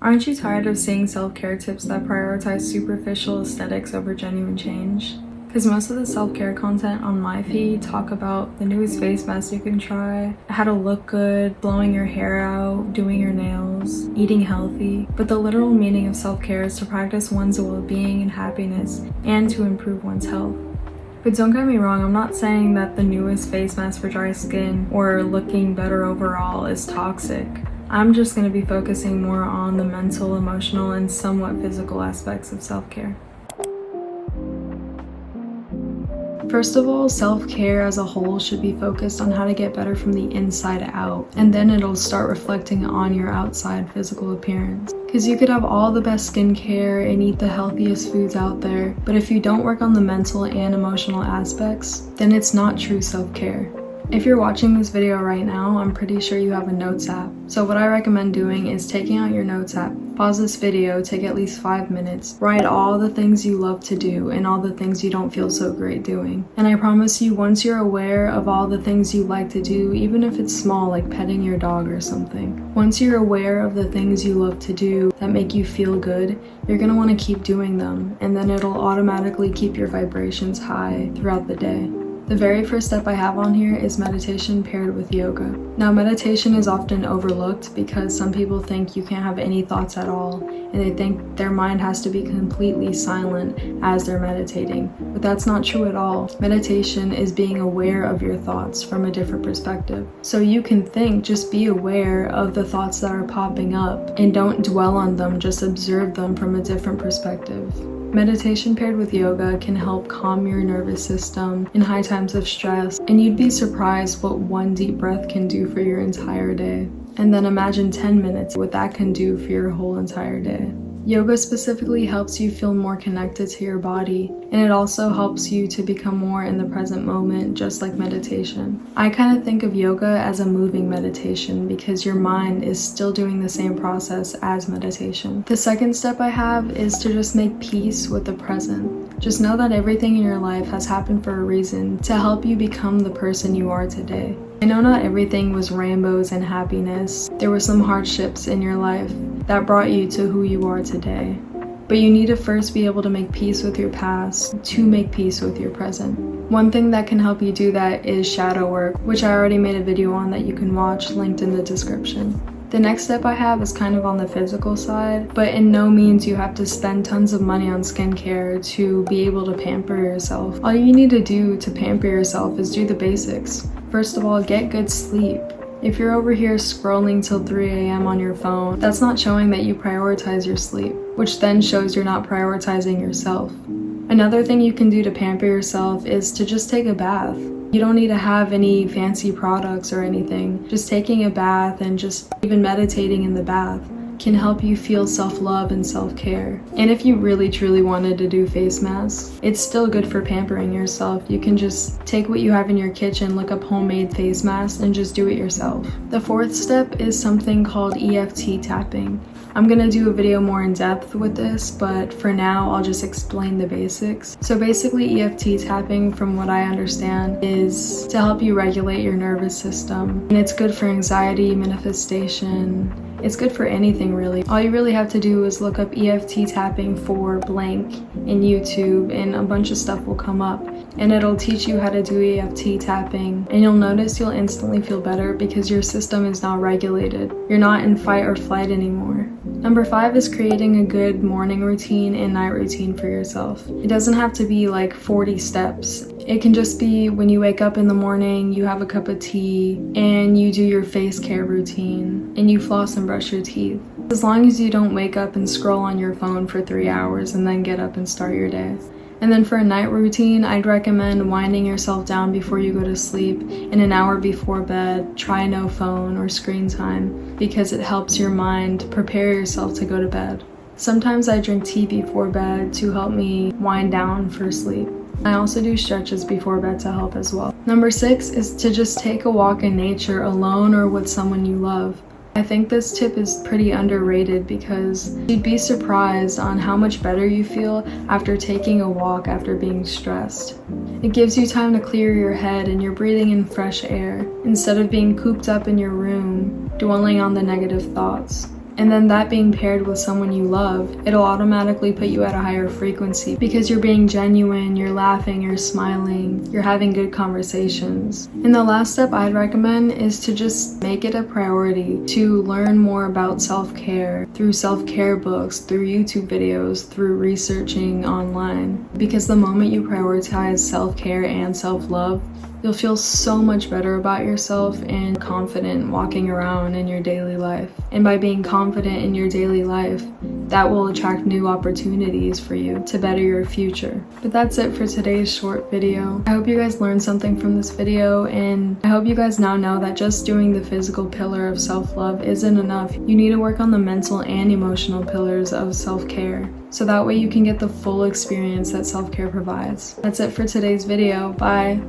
Aren't you tired of seeing self-care tips that prioritize superficial aesthetics over genuine change? Because most of the self-care content on my feed talk about the newest face mask you can try, how to look good, blowing your hair out, doing your nails, eating healthy. But the literal meaning of self-care is to practice one's well-being and happiness and to improve one's health. But don't get me wrong, I'm not saying that the newest face mask for dry skin or looking better overall is toxic. I'm just going to be focusing more on the mental, emotional, and somewhat physical aspects of self-care. First of all, self-care as a whole should be focused on how to get better from the inside out, and then it'll start reflecting on your outside physical appearance. Because you could have all the best skincare and eat the healthiest foods out there, but if you don't work on the mental and emotional aspects, then it's not true self-care. If you're watching this video right now, I'm pretty sure you have a notes app. So what I recommend doing is taking out your notes app, pause this video, take at least 5 minutes, write all the things you love to do and all the things you don't feel so great doing. And I promise you, once you're aware of all the things you like to do, even if it's small like petting your dog or something, once you're aware of the things you love to do that make you feel good, you're gonna want to keep doing them, and then it'll automatically keep your vibrations high throughout the day. The very first step I have on here is meditation paired with yoga. Now, meditation is often overlooked because some people think you can't have any thoughts at all, and they think their mind has to be completely silent as they're meditating, but that's not true at all. Meditation is being aware of your thoughts from a different perspective. So you can think, just be aware of the thoughts that are popping up and don't dwell on them, just observe them from a different perspective. Meditation paired with yoga can help calm your nervous system in high times of stress, and you'd be surprised what one deep breath can do for your entire day. And then imagine 10 minutes what that can do for your whole entire day. Yoga specifically helps you feel more connected to your body, and it also helps you to become more in the present moment, just like meditation. I kind of think of yoga as a moving meditation because your mind is still doing the same process as meditation. The second step I have is to just make peace with the present. Just know that everything in your life has happened for a reason to help you become the person you are today. I know not everything was rainbows and happiness. There were some hardships in your life that brought you to who you are today. But you need to first be able to make peace with your past to make peace with your present. One thing that can help you do that is shadow work, which I already made a video on that you can watch, linked in the description. The next step I have is kind of on the physical side, but in no means you have to spend tons of money on skincare to be able to pamper yourself. All you need to do to pamper yourself is do the basics. First of all, get good sleep. If you're over here scrolling till 3 a.m. on your phone, that's not showing that you prioritize your sleep, which then shows you're not prioritizing yourself. Another thing you can do to pamper yourself is to just take a bath. You don't need to have any fancy products or anything. Just taking a bath and just even meditating in the bath can help you feel self-love and self-care. And if you really truly wanted to do face masks, it's still good for pampering yourself. You can just take what you have in your kitchen, look up homemade face masks, and just do it yourself. The fourth step is something called EFT Tapping. I'm gonna do a video more in depth with this, but for now I'll just explain the basics. So basically EFT tapping, from what I understand, is to help you regulate your nervous system. And it's good for anxiety, manifestation. It's good for anything really. All you really have to do is look up EFT tapping for blank in YouTube and a bunch of stuff will come up. And it'll teach you how to do EFT tapping, and you'll notice you'll instantly feel better because your system is now regulated. You're not in fight or flight anymore. Number 5 is creating a good morning routine and night routine for yourself. It doesn't have to be like 40 steps. It can just be when you wake up in the morning, you have a cup of tea, and you do your face care routine, and you floss and brush your teeth. As long as you don't wake up and scroll on your phone for 3 hours and then get up and start your day. And then for a night routine, I'd recommend winding yourself down before you go to sleep, and an hour before bed, try no phone or screen time because it helps your mind prepare yourself to go to bed. Sometimes I drink tea before bed to help me wind down for sleep. I also do stretches before bed to help as well. Number 6 is to just take a walk in nature alone or with someone you love. I think this tip is pretty underrated because you'd be surprised on how much better you feel after taking a walk after being stressed. It gives you time to clear your head and you're breathing in fresh air instead of being cooped up in your room, dwelling on the negative thoughts. And then that being paired with someone you love, it'll automatically put you at a higher frequency because you're being genuine, you're laughing, you're smiling, you're having good conversations. And the last step I'd recommend is to just make it a priority to learn more about self-care through self-care books, through YouTube videos, through researching online. Because the moment you prioritize self-care and self-love, you'll feel so much better about yourself and confident walking around in your daily life. And by being confident in your daily life, that will attract new opportunities for you to better your future. But that's it for today's short video. I hope you guys learned something from this video, and I hope you guys now know that just doing the physical pillar of self-love isn't enough. You need to work on the mental and emotional pillars of self-care, so that way you can get the full experience that self-care provides. That's it for today's video. Bye!